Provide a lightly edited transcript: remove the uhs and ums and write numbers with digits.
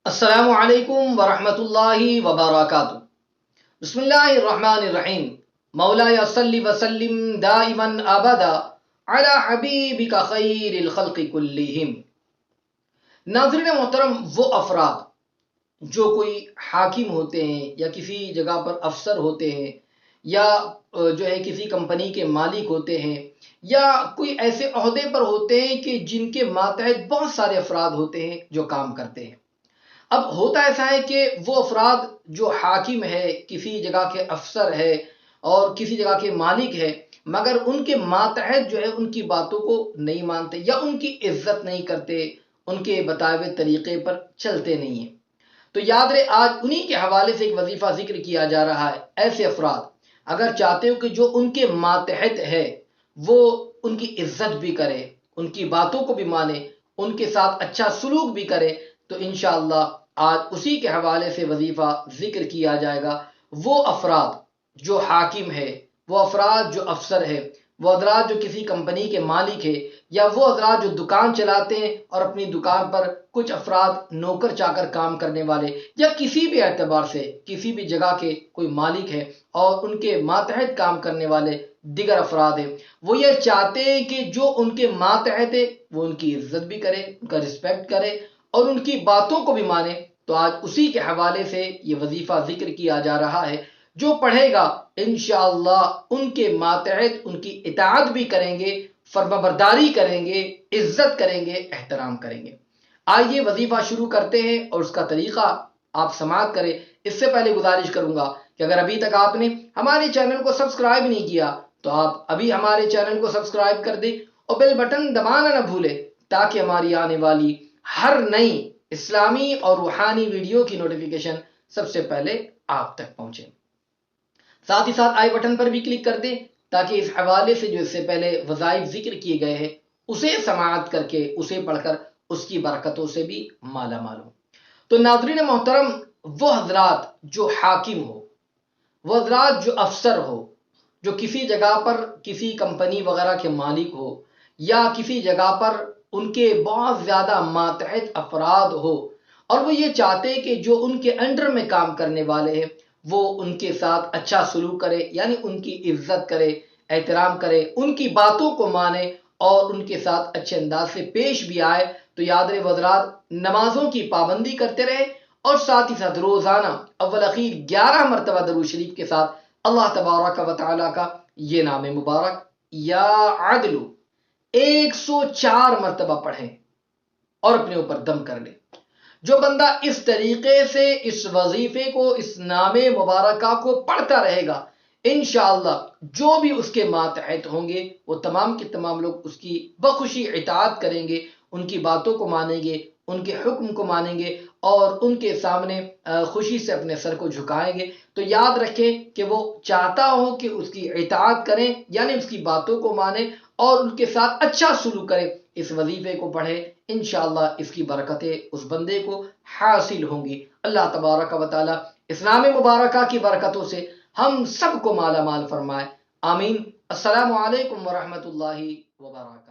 السلام علیکم ورحمۃ اللہ وبرکاتہ۔ بسم اللہ الرحمن الرحیم۔ مولا صلی وسلم دائما ابدا علی حبیبک خیر الخلق کلہم۔ ناظرین محترم، وہ افراد جو کوئی حاکم ہوتے ہیں یا کسی جگہ پر افسر ہوتے ہیں یا کسی کمپنی کے مالک ہوتے ہیں یا کوئی ایسے عہدے پر ہوتے ہیں کہ جن کے ماتحت بہت سارے افراد ہوتے ہیں جو کام کرتے ہیں۔ اب ہوتا ایسا ہے کہ وہ افراد جو حاکم ہے، کسی جگہ کے افسر ہے اور کسی جگہ کے مالک ہے، مگر ان کے ماتحت ان کی باتوں کو نہیں مانتے یا ان کی عزت نہیں کرتے، ان کے بتائے ہوئے طریقے پر چلتے نہیں ہیں۔ تو یاد رہے، آج انہی کے حوالے سے ایک وظیفہ ذکر کیا جا رہا ہے۔ ایسے افراد اگر چاہتے ہو کہ جو ان کے ماتحت ہے وہ ان کی عزت بھی کرے، ان کی باتوں کو بھی مانے، ان کے ساتھ اچھا سلوک بھی کرے، تو انشاءاللہ آج اسی کے حوالے سے وظیفہ ذکر کیا جائے گا۔ وہ افراد جو حاکم ہے، وہ افراد جو افسر ہے، وہ حضرات جو کسی کمپنی کے مالک ہے، یا وہ حضرات جو دکان چلاتے ہیں اور اپنی دکان پر کچھ افراد نوکر چاکر کام کرنے والے، یا کسی بھی اعتبار سے کسی بھی جگہ کے کوئی مالک ہے اور ان کے ماتحت کام کرنے والے دیگر افراد ہیں، وہ یہ چاہتے ہیں کہ جو ان کے ماتحت ہے وہ ان کی عزت بھی کرے، ان کا رسپیکٹ کرے اور ان کی باتوں کو بھی مانے۔ تو آج اسی کے حوالے سے یہ وظیفہ ذکر کیا جا رہا ہے۔ جو پڑھے گا انشاءاللہ ان کے ماتحت ان کی اطاعت بھی کریں گے، فرمانبرداری کریں گے، عزت کریں گے، احترام کریں گے۔ آئیے وظیفہ شروع کرتے ہیں اور اس کا طریقہ آپ سماعت کریں۔ اس سے پہلے گزارش کروں گا کہ اگر ابھی تک آپ نے ہمارے چینل کو سبسکرائب نہیں کیا تو آپ ابھی ہمارے چینل کو سبسکرائب کر دیں اور بیل بٹن دبانا نہ بھولیں، تاکہ ہماری آنے والی ہر نئی اسلامی اور روحانی ویڈیو کی نوٹیفیکیشن سب سے پہلے آپ تک پہنچے۔ ساتھ ہی ساتھ آئی بٹن پر بھی کلک کر دیں تاکہ اس حوالے سے جو اس سے پہلے وظائف ذکر کیے گئے ہیں اسے سماعت کر کے، اسے پڑھ کر اس کی برکتوں سے بھی مالا مال ہو۔ تو ناظرین محترم، وہ حضرات جو حاکم ہو، وہ حضرات جو افسر ہو، جو کسی جگہ پر کسی کمپنی وغیرہ کے مالک ہو یا کسی جگہ پر ان کے بہت زیادہ ماتحت افراد ہو، اور وہ یہ چاہتے کہ جو ان کے انڈر میں کام کرنے والے ہیں وہ ان کے ساتھ اچھا سلوک کرے، یعنی ان کی عزت کرے، احترام کرے، ان کی باتوں کو مانے اور ان کے ساتھ اچھے انداز سے پیش بھی آئے، تو یاد رہے وہ حضرات نمازوں کی پابندی کرتے رہے اور ساتھ ہی ساتھ روزانہ اول اخیر 11 مرتبہ درود شریف کے ساتھ اللہ تبارک و تعالیٰ کا یہ نام مبارک یا عدل 104 مرتبہ پڑھیں اور اپنے اوپر دم کر لیں۔ جو بندہ اس طریقے سے اس وظیفے کو، اس نام مبارکہ کو پڑھتا رہے گا، انشاءاللہ جو بھی اس کے ماتحت ہوں گے وہ تمام کے تمام لوگ اس کی بخوشی اطاعت کریں گے، ان کی باتوں کو مانیں گے، ان کے حکم کو مانیں گے اور ان کے سامنے خوشی سے اپنے سر کو جھکائیں گے۔ تو یاد رکھیں کہ وہ چاہتا ہو کہ اس کی اطاعت کریں، یعنی اس کی باتوں کو مانیں اور ان کے ساتھ اچھا سلوک کریں، اس وظیفے کو پڑھیں، انشاءاللہ اس کی برکتیں اس بندے کو حاصل ہوں گی۔ اللہ تبارک و تعالی اس نام مبارکہ کی برکتوں سے ہم سب کو مالا مال فرمائے، آمین۔ السلام علیکم ورحمۃ اللہ وبرکاتہ۔